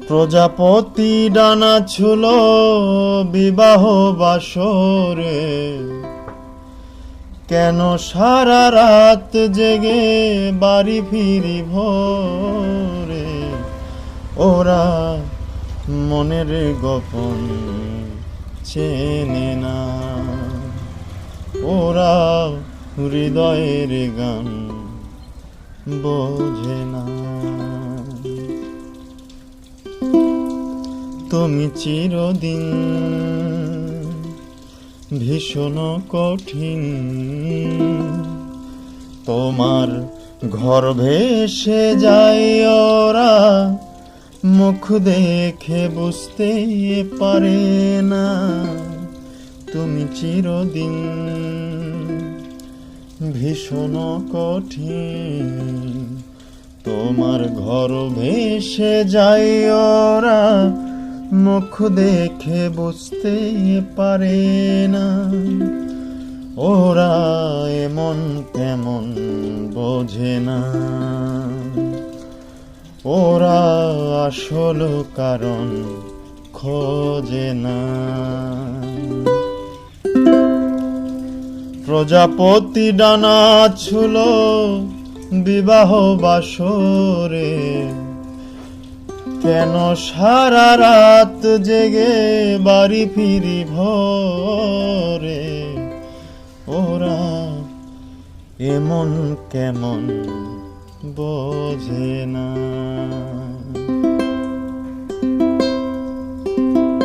প্রজাপতি ডানা ছিল বিবাহ বাসরে, কেন সারা রাত জেগে বাড়ি ফিরি ভোরে। ওরা মনের গোপন চেনে না, ওরা হৃদয়ের গান বোঝে না। তুমি চিরদিন ভীষণ কঠিন, তোমার ঘর ভেসে যায় ওরা, মুখ দেখে বুঝতে পারে না। তুমি চিরদিন ভীষণ কঠিন, তোমার ঘর ভেসে যায় ওরা, মুখ দেখে বুঝতে পারে না। ওরা এমন তেমন বোঝে না, ওরা আসল কারণ খোঁজে না। প্রজাপতি ডানা ছিল বিবাহ বাসরে, কেন সারা রাত জেগে বাড়ি ফিরি ভোরে। ওরা এমন কেমন বোঝে না।